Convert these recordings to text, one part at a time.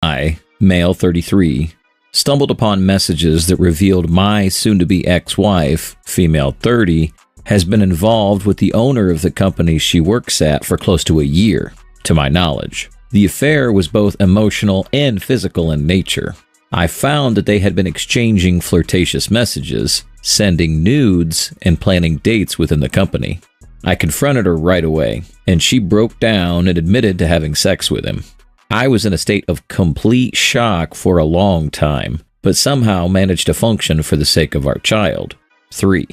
I, male 33, stumbled upon messages that revealed my soon-to-be ex-wife, female 30, has been involved with the owner of the company she works at for close to a year, to my knowledge. The affair was both emotional and physical in nature. I found that they had been exchanging flirtatious messages, sending nudes, and planning dates within the company. I confronted her right away, and she broke down and admitted to having sex with him. I was in a state of complete shock for a long time, but somehow managed to function for the sake of our child. 3.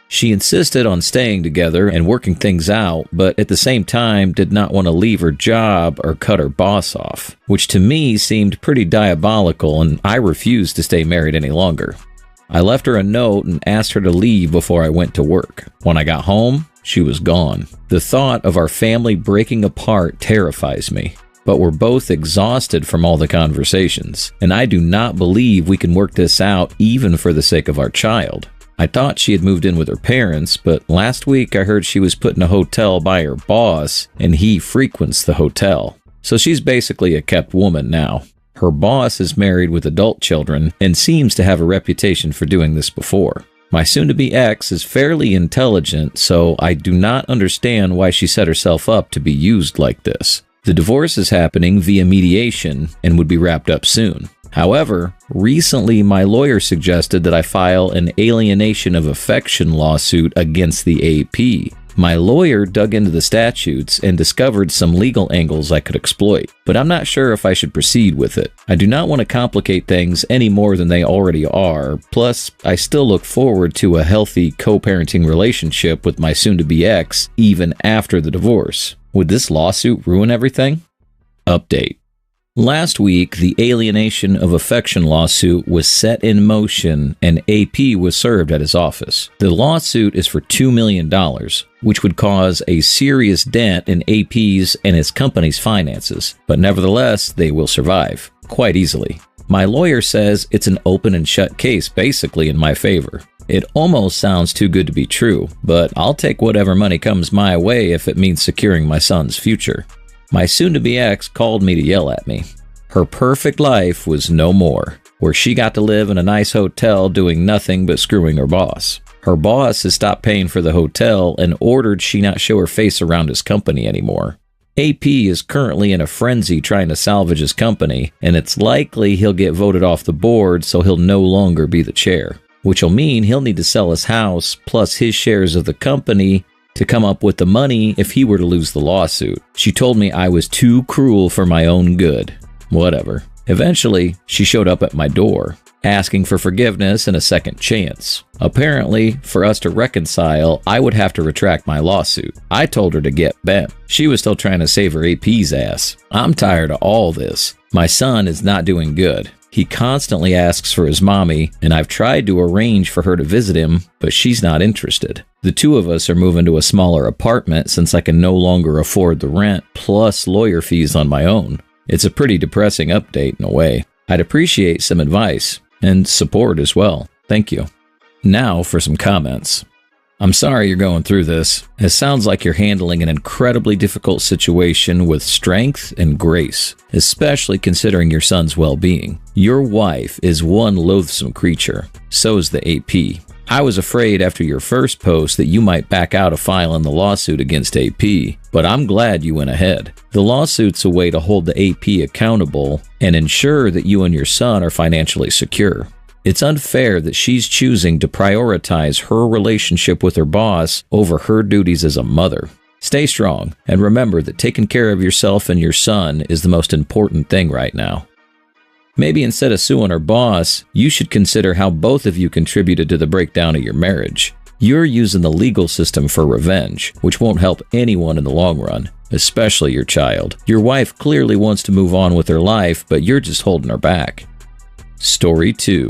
She insisted on staying together and working things out, but at the same time did not want to leave her job or cut her boss off, which to me seemed pretty diabolical, and I refused to stay married any longer. I left her a note and asked her to leave before I went to work. When I got home, she was gone. The thought of our family breaking apart terrifies me, but we're both exhausted from all the conversations, and I do not believe we can work this out even for the sake of our child. I thought she had moved in with her parents, but last week I heard she was put in a hotel by her boss, and he frequents the hotel. So she's basically a kept woman now. Her boss is married with adult children and seems to have a reputation for doing this before. My soon-to-be ex is fairly intelligent, so I do not understand why she set herself up to be used like this. The divorce is happening via mediation and would be wrapped up soon. However, recently my lawyer suggested that I file an alienation of affection lawsuit against the AP. My lawyer dug into the statutes and discovered some legal angles I could exploit, but I'm not sure if I should proceed with it. I do not want to complicate things any more than they already are, plus I still look forward to a healthy co-parenting relationship with my soon-to-be ex even after the divorce. Would this lawsuit ruin everything? Update. Last week, the alienation of affection lawsuit was set in motion and AP was served at his office. The lawsuit is for $2 million, which would cause a serious dent in AP's and his company's finances, but nevertheless, they will survive, quite easily. My lawyer says it's an open and shut case basically in my favor. It almost sounds too good to be true, but I'll take whatever money comes my way if it means securing my son's future. My soon-to-be ex called me to yell at me. Her perfect life was no more, where she got to live in a nice hotel doing nothing but screwing her boss. Her boss has stopped paying for the hotel and ordered she not show her face around his company anymore. AP is currently in a frenzy trying to salvage his company, and it's likely he'll get voted off the board so he'll no longer be the chair, which will mean he'll need to sell his house plus his shares of the company to come up with the money if he were to lose the lawsuit. She told me I was too cruel for my own good. Whatever. Eventually, she showed up at my door, asking for forgiveness and a second chance. Apparently, for us to reconcile, I would have to retract my lawsuit. I told her to get bent. She was still trying to save her AP's ass. I'm tired of all this. My son is not doing good. He constantly asks for his mommy, and I've tried to arrange for her to visit him, but she's not interested. The two of us are moving to a smaller apartment since I can no longer afford the rent plus lawyer fees on my own. It's a pretty depressing update in a way. I'd appreciate some advice and support as well. Thank you. Now for some comments. I'm sorry you're going through this. It sounds like you're handling an incredibly difficult situation with strength and grace, especially considering your son's well-being. Your wife is one loathsome creature. So is the AP. I was afraid after your first post that you might back out of filing the lawsuit against AP, but I'm glad you went ahead. The lawsuit's a way to hold the AP accountable and ensure that you and your son are financially secure. It's unfair that she's choosing to prioritize her relationship with her boss over her duties as a mother. Stay strong, and remember that taking care of yourself and your son is the most important thing right now. Maybe instead of suing her boss, you should consider how both of you contributed to the breakdown of your marriage. You're using the legal system for revenge, which won't help anyone in the long run, especially your child. Your wife clearly wants to move on with her life, but you're just holding her back. Story 2.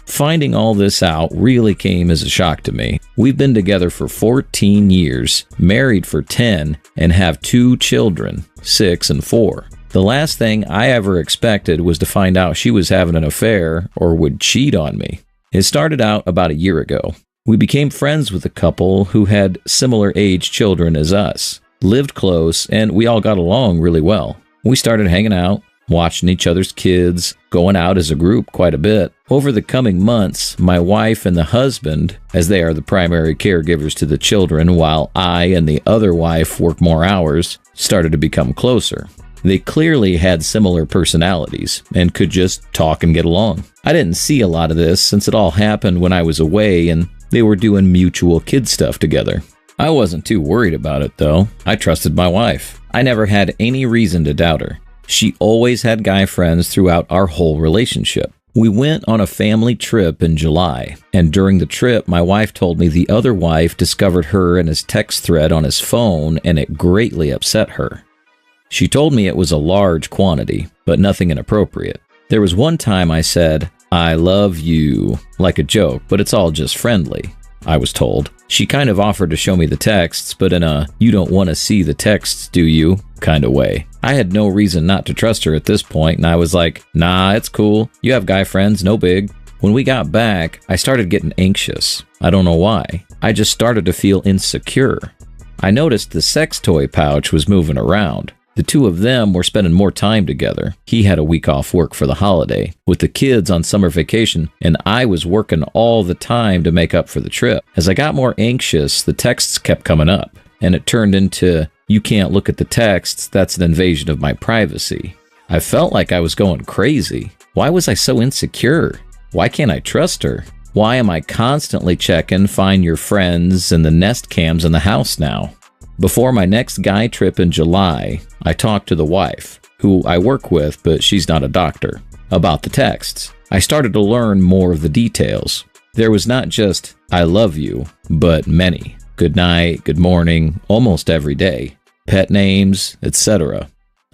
Finding all this out really came as a shock to me. We've been together for 14 years, married for 10, and have 2 children, 6 and 4. The last thing I ever expected was to find out she was having an affair or would cheat on me. It started out about a year ago. We became friends with a couple who had similar age children as us, lived close, and we all got along really well. We started hanging out, watching each other's kids, going out as a group quite a bit. Over the coming months, my wife and the husband, as they are the primary caregivers to the children, while I and the other wife work more hours, started to become closer. They clearly had similar personalities and could just talk and get along. I didn't see a lot of this since it all happened when I was away and they were doing mutual kid stuff together. I wasn't too worried about it, though. I trusted my wife. I never had any reason to doubt her. She always had guy friends throughout our whole relationship. We went on a family trip in July, and during the trip, my wife told me the other wife discovered her in his text thread on his phone, and it greatly upset her. She told me it was a large quantity, but nothing inappropriate. There was one time I said, "I love you," like a joke, but it's all just friendly, I was told. She kind of offered to show me the texts, but in a "you don't want to see the texts, do you?" kind of way. I had no reason not to trust her at this point, and I was like, "Nah, it's cool. You have guy friends, no big." When we got back, I started getting anxious. I don't know why. I just started to feel insecure. I noticed the sex toy pouch was moving around. The two of them were spending more time together. He had a week off work for the holiday, with the kids on summer vacation, and I was working all the time to make up for the trip. As I got more anxious, the texts kept coming up, and it turned into, "You can't look at the texts, that's an invasion of my privacy." I felt like I was going crazy. Why was I so insecure? Why can't I trust her? Why am I constantly checking Find Your Friends and the Nest cams in the house now? Before my next guy trip in July, I talked to the wife, who I work with, but she's not a doctor, about the texts. I started to learn more of the details. There was not just, "I love you," but many. Good night, good morning, almost every day. Pet names, etc.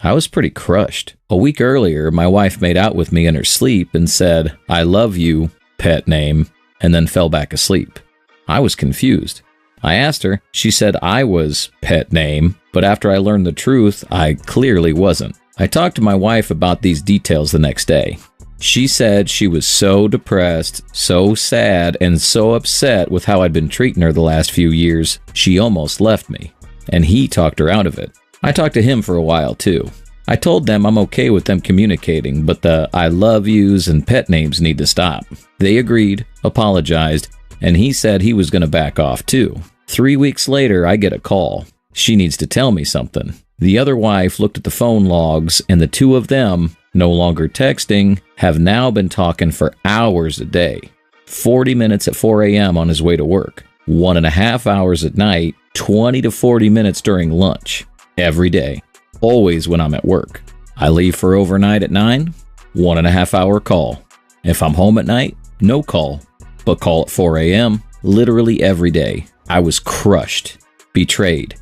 I was pretty crushed. A week earlier, my wife made out with me in her sleep and said, "I love you," pet name, and then fell back asleep. I was confused. I asked her. She said I was pet name, but after I learned the truth, I clearly wasn't. I talked to my wife about these details the next day. She said she was so depressed, so sad, and so upset with how I'd been treating her the last few years, she almost left me. And he talked her out of it. I talked to him for a while, too. I told them I'm okay with them communicating, but the "I love yous" and pet names need to stop. They agreed, apologized, and he said he was going to back off, too. 3 weeks later, I get a call. She needs to tell me something. The other wife looked at the phone logs, and the two of them, no longer texting, have now been talking for hours a day. 40 minutes at 4 a.m. on his way to work. 1.5 hours at night, 20 to 40 minutes during lunch. Every day. Always when I'm at work. I leave for overnight at 9, 1.5 hour call. If I'm home at night, no call, but call at 4 a.m. Literally every day. I was crushed, betrayed.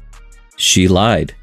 She lied.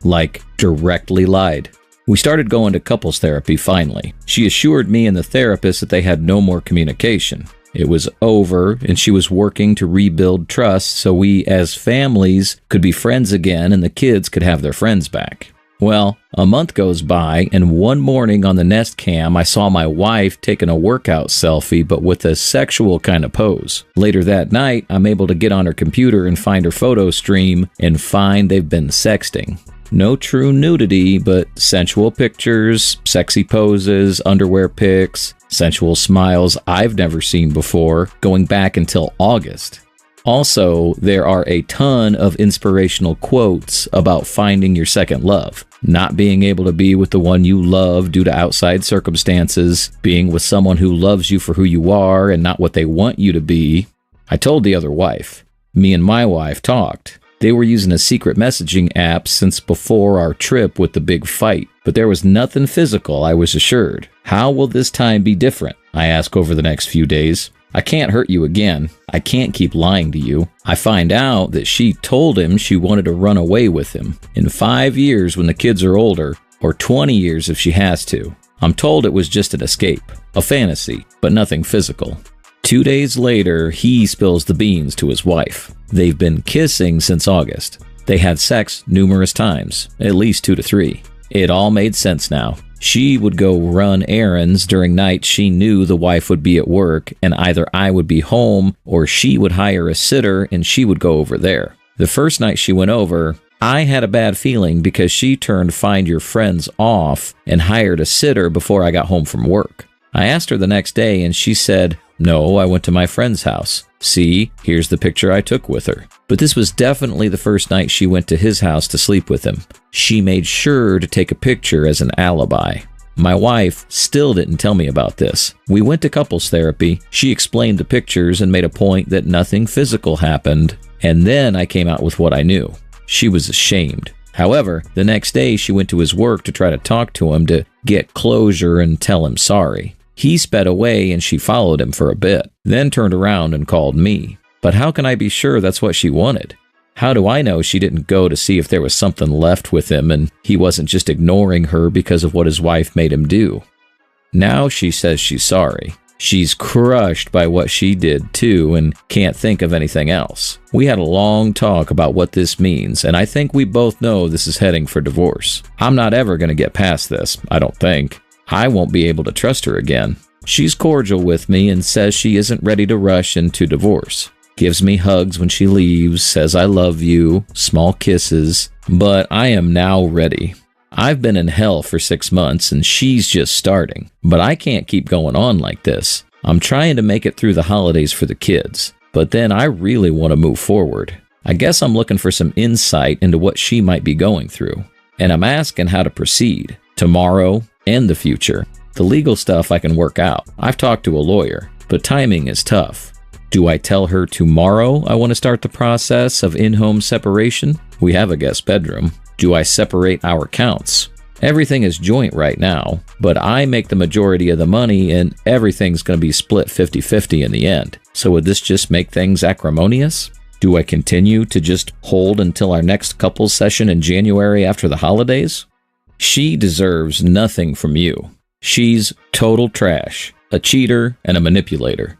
Like, directly lied. We started going to couples therapy finally. She assured me and the therapist that they had no more communication. It was over, and she was working to rebuild trust so we, as families, could be friends again and the kids could have their friends back. Well, a month goes by, and one morning on the Nest cam, I saw my wife taking a workout selfie, but with a sexual kind of pose. Later that night, I'm able to get on her computer and find her photo stream and find they've been sexting. No true nudity, but sensual pictures, sexy poses, underwear pics, sensual smiles I've never seen before, going back until August. Also, there are a ton of inspirational quotes about finding your second love, not being able to be with the one you love due to outside circumstances, being with someone who loves you for who you are and not what they want you to be. I told the other wife. Me and my wife talked. They were using a secret messaging app since before our trip with the big fight, but there was nothing physical, I was assured. How will this time be different? I ask over the next few days. I can't hurt you again. I can't keep lying to you. I find out that she told him she wanted to run away with him in 5 years when the kids are older, or 20 years if she has to. I'm told it was just an escape, a fantasy, but nothing physical. 2 days later, he spills the beans to his wife. They've been kissing since August. They had sex numerous times, at least 2 to 3. It all made sense now. She would go run errands during nights she knew the wife would be at work, and either I would be home or she would hire a sitter and she would go over there. The first night she went over, I had a bad feeling because she turned find your friends off and hired a sitter before I got home from work. I asked her the next day and she said, no, I went to my friend's house. See, here's the picture I took with her. But this was definitely the first night she went to his house to sleep with him. She made sure to take a picture as an alibi. My wife still didn't tell me about this. We went to couples therapy. She explained the pictures and made a point that nothing physical happened. And then I came out with what I knew. She was ashamed. However, the next day she went to his work to try to talk to him to get closure and tell him sorry. He sped away and she followed him for a bit, then turned around and called me. But how can I be sure that's what she wanted? How do I know she didn't go to see if there was something left with him and he wasn't just ignoring her because of what his wife made him do? Now she says she's sorry. She's crushed by what she did too and can't think of anything else. We had a long talk about what this means, and I think we both know this is heading for divorce. I'm not ever going to get past this, I don't think. I won't be able to trust her again. She's cordial with me and says she isn't ready to rush into divorce. Gives me hugs when she leaves, says I love you, small kisses, but I am now ready. I've been in hell for 6 months and she's just starting, but I can't keep going on like this. I'm trying to make it through the holidays for the kids, but then I really want to move forward. I guess I'm looking for some insight into what she might be going through, and I'm asking how to proceed, tomorrow and the future. The legal stuff I can work out. I've talked to a lawyer, but timing is tough. Do I tell her tomorrow I want to start the process of in-home separation? We have a guest bedroom. Do I separate our accounts? Everything is joint right now, but I make the majority of the money and everything's going to be split 50-50 in the end. So would this just make things acrimonious? Do I continue to just hold until our next couples session in January after the holidays? She deserves nothing from you. She's total trash, a cheater, and a manipulator.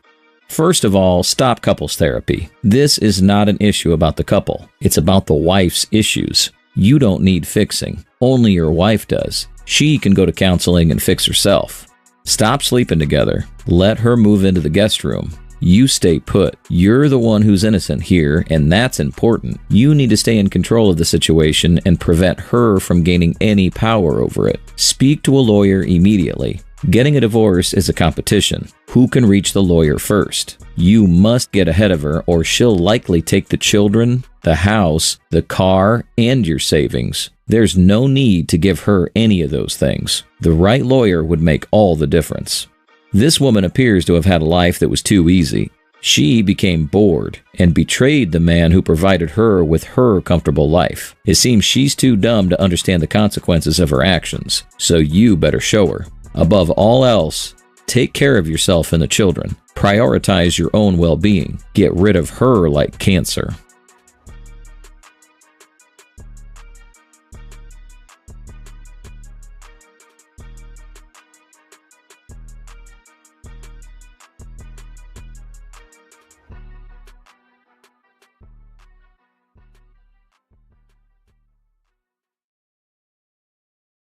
First of all, stop couples therapy. This is not an issue about the couple. It's about the wife's issues. You don't need fixing. Only your wife does. She can go to counseling and fix herself. Stop sleeping together. Let her move into the guest room. You stay put. You're the one who's innocent here, and that's important. You need to stay in control of the situation and prevent her from gaining any power over it. Speak to a lawyer immediately. Getting a divorce is a competition. Who can reach the lawyer first? You must get ahead of her, or she'll likely take the children, the house, the car, and your savings. There's no need to give her any of those things. The right lawyer would make all the difference. This woman appears to have had a life that was too easy. She became bored and betrayed the man who provided her with her comfortable life. It seems she's too dumb to understand the consequences of her actions, so you better show her. Above all else, take care of yourself and the children. Prioritize your own well-being. Get rid of her like cancer.